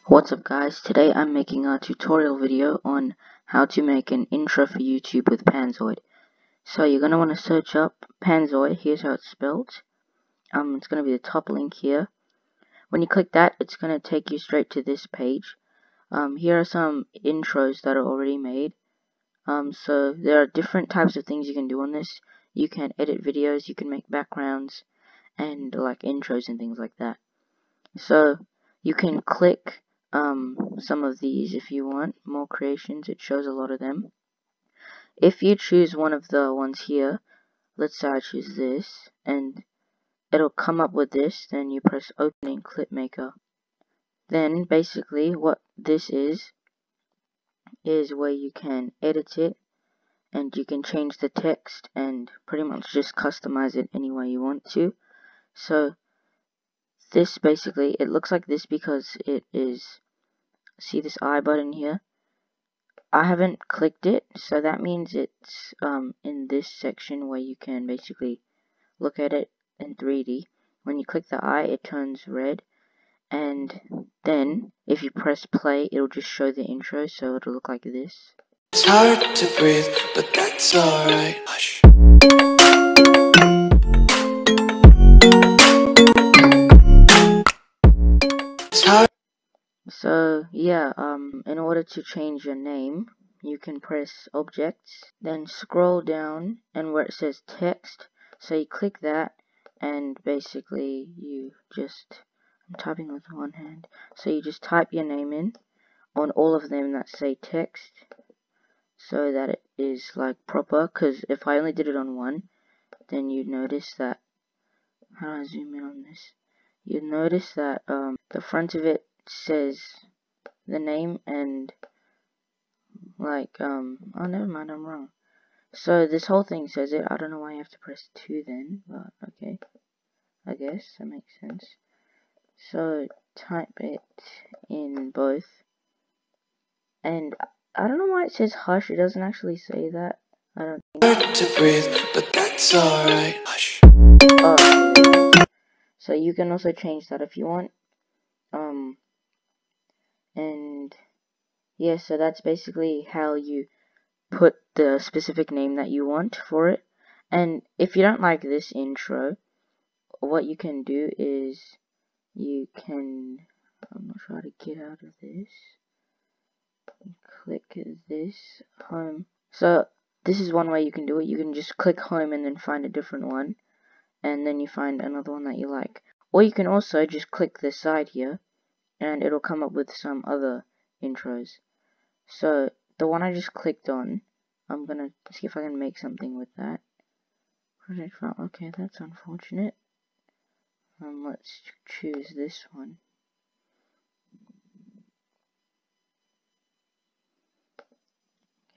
What's up guys, today I'm making a tutorial video on how to make an intro for YouTube with Panzoid. So you're going to want to search up Panzoid, here's how it's spelled. It's going to be the top link here. When you click that, it's going to take you straight to this page. Here are some intros that are already made. So there are different types of things you can do on this. You can edit videos, you can make backgrounds, and like intros and things like that. So you can click some of these if you want more creations. It shows a lot of them. If you choose one of the ones here, let's say I choose this, and it'll come up with this. Then you press open in clip maker. Then basically what this is where you can edit it, and you can change the text and pretty much just customize it any way you want to. So this basically, it looks like this because it is, see this I button here? I haven't clicked it, so that means it's in this section where you can basically look at it in 3D. When you click the I, it turns red, and then if you press play, it'll just show the intro, so it'll look like this. It's hard to breathe, but that's alright. Hush. So yeah, in order to change your name, you can press objects, then scroll down, and where it says text, so you click that, and basically you just, I'm typing with one hand, so you just type your name in on all of them that say text, so that it is like proper, because if I only did it on one, then you'd notice that, how do I zoom in on this? You'd notice that the front of it says the name and like oh never mind, I'm wrong. So this whole thing says it. I don't know why you have to press 2 then, but okay, I guess that makes sense. So type it in both, and I don't know why it says hush. It doesn't actually say that. I don't think. Hard to breathe, but that's alright. Hush. Oh, so you can also change that if you want. And yeah, so that's basically how you put the specific name that you want for it. And if you don't like this intro, what you can do is you can, I'm not sure how to get out of this, click this, home. So this is one way you can do it. You can just click home and then find a different one, and then you find another one that you like. Or you can also just click this side here, and it'll come up with some other intros. So the one I just clicked on, I'm gonna see if I can make something with that. Okay, that's unfortunate. Let's choose this one.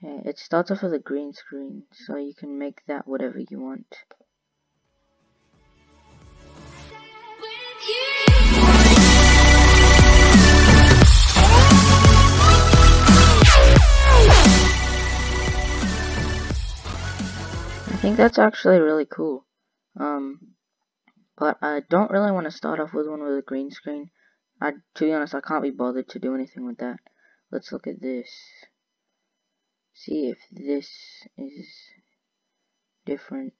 Okay, it starts off with a green screen, so you can make that whatever you want. I think that's actually really cool. But I don't really want to start off with one with a green screen. To be honest, I can't be bothered to do anything with that. Let's look at this. See if this is different.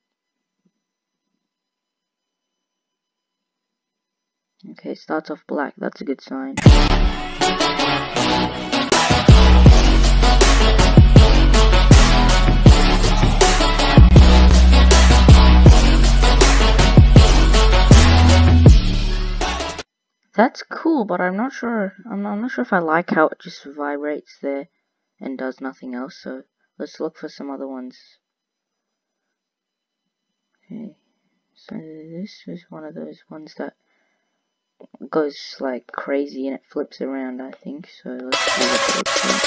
Okay, it starts off black. That's a good sign. That's cool, but I'm not sure if I like how it just vibrates there and does nothing else, so let's look for some other ones. Okay, so this is one of those ones that goes like crazy and it flips around, I think, so let's see what it looks like.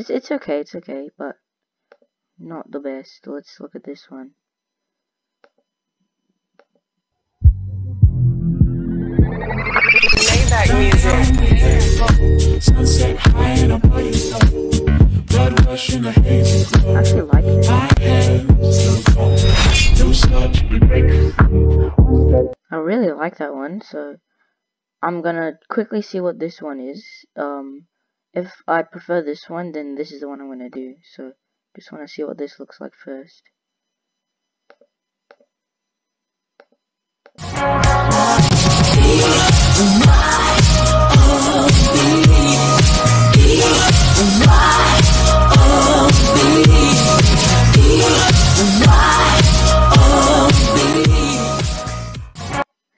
It's okay, but not the best. Let's look at this one. Maybach music. Sunset high in a party. Blood rush in a hazy glow. I actually like it. I really like that one, so I'm gonna quickly see what this one is. If I prefer this one, then this is the one I'm gonna do. So just wanna see what this looks like first.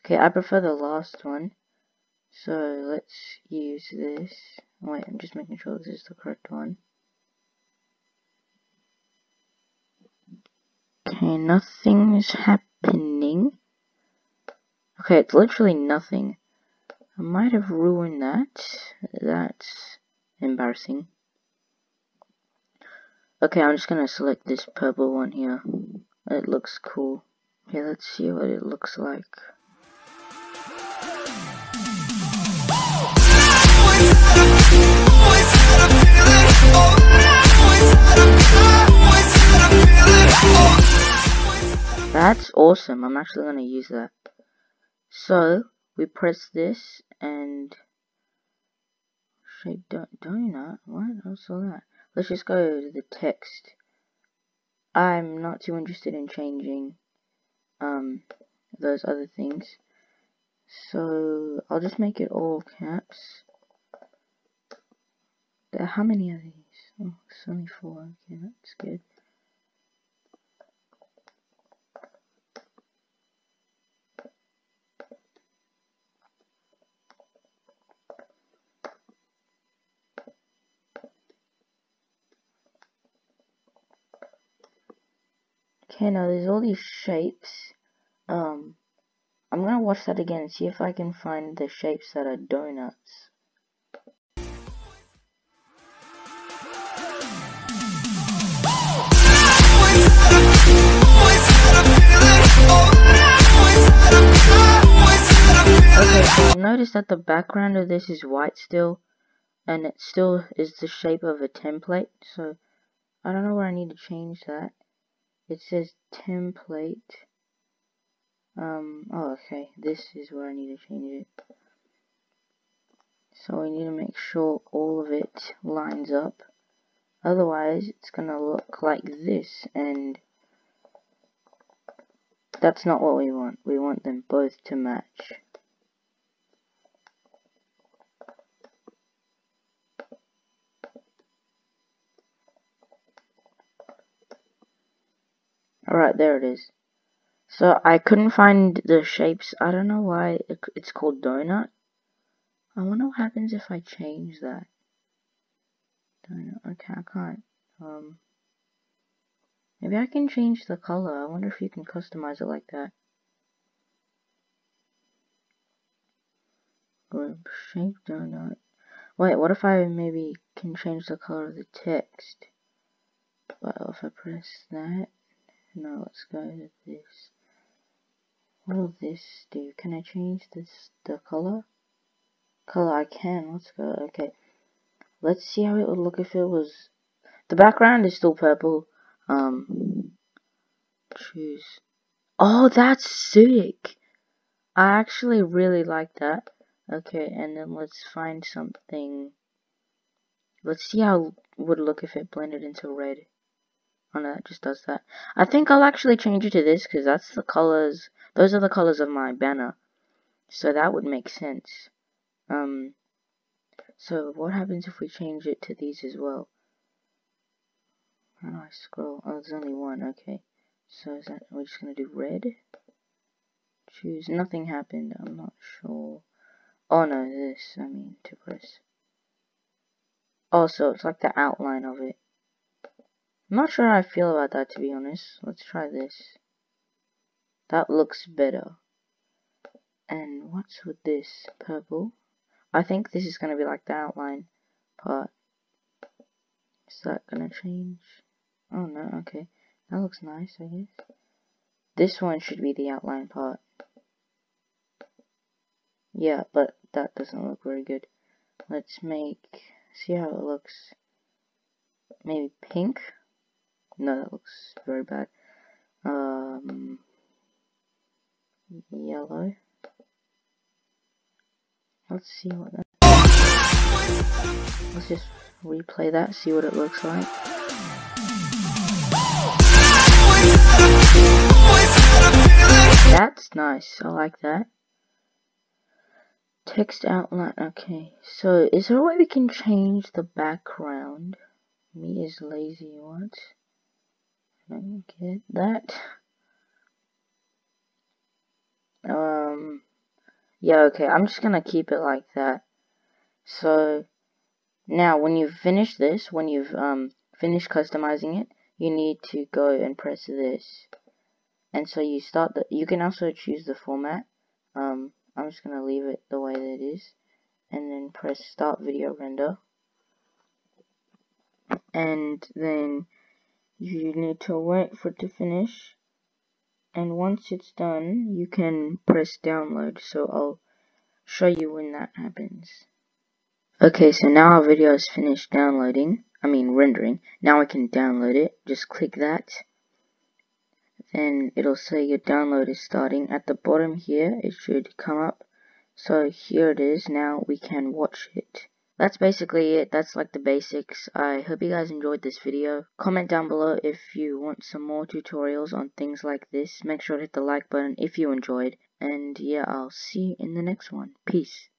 Okay, I prefer the last one. So let's use this. Wait, I'm just making sure this is the correct one. Okay, nothing's happening. Okay, it's literally nothing. I might have ruined that. That's embarrassing. Okay, I'm just gonna select this purple one here. It looks cool. Okay, let's see what it looks like. That's awesome. I'm actually gonna use that. So we press this and shape donut. What? I saw that. Let's just go to the text. I'm not too interested in changing those other things. So I'll just make it all caps. How many are these? Oh, it's only 4. Okay, that's good. Okay, now there's all these shapes. I'm gonna watch that again and see if I can find the shapes that are donuts. Okay, so notice that the background of this is white still, and it still is the shape of a template, so I don't know where I need to change that. It says template. Oh, okay, this is where I need to change it. So we need to make sure all of it lines up. Otherwise, it's gonna look like this, and that's not what we want. We want them both to match. Alright, there it is. So I couldn't find the shapes. I don't know why it's called donut. I wonder what happens if I change that. Donut. Okay, I can't. Maybe I can change the color. I wonder if you can customize it like that. Group shape donut. Wait, what if I maybe can change the color of the text? Well, if I press that. No, let's go to this. What will this do? Can I change the color? Color I can. Let's go. Okay. Let's see how it would look if it was. The background is still purple. Choose. Oh, that's sick. I actually really like that. Okay, and then let's find something. Let's see how it would look if it blended into red. Oh no, that just does that. I think I'll actually change it to this because that's the colors. Those are the colors of my banner. So that would make sense. So what happens if we change it to these as well? How do I scroll? Oh, there's only one. Okay. So is that we're just gonna do red? Choose. Nothing happened. I'm not sure. Oh no, this. I mean to press. Oh, so it's like the outline of it. I'm not sure how I feel about that, to be honest. Let's try this. That looks better. And what's with this? Purple. I think this is gonna be like the outline part. Is that gonna change? Oh no, okay. That looks nice, I guess. This one should be the outline part. Yeah, but that doesn't look very good. Let's see how it looks. Maybe pink? No, that looks very bad. yellow. Let's see what that. Let's just replay that, see what it looks like. That's nice, I like that. Text outline, okay. So, is there a way we can change the background? Me is lazy, what? I don't get that. Yeah, okay, I'm just gonna keep it like that. So, now when you've finished this, when you've finished customizing it, you need to go and press this. And so you start you can also choose the format. I'm just gonna leave it the way that it is. And then press start video render. And then you need to wait for it to finish. And once it's done, you can press download. So I'll show you when that happens. Okay, so now our video is finished downloading. Rendering. Now I can download it. Just click that. Then it'll say your download is starting. At the bottom here, it should come up. So here it is. Now we can watch it. That's basically it. That's like the basics. I hope you guys enjoyed this video. Comment down below if you want some more tutorials on things like this. Make sure to hit the like button if you enjoyed. And yeah, I'll see you in the next one. Peace.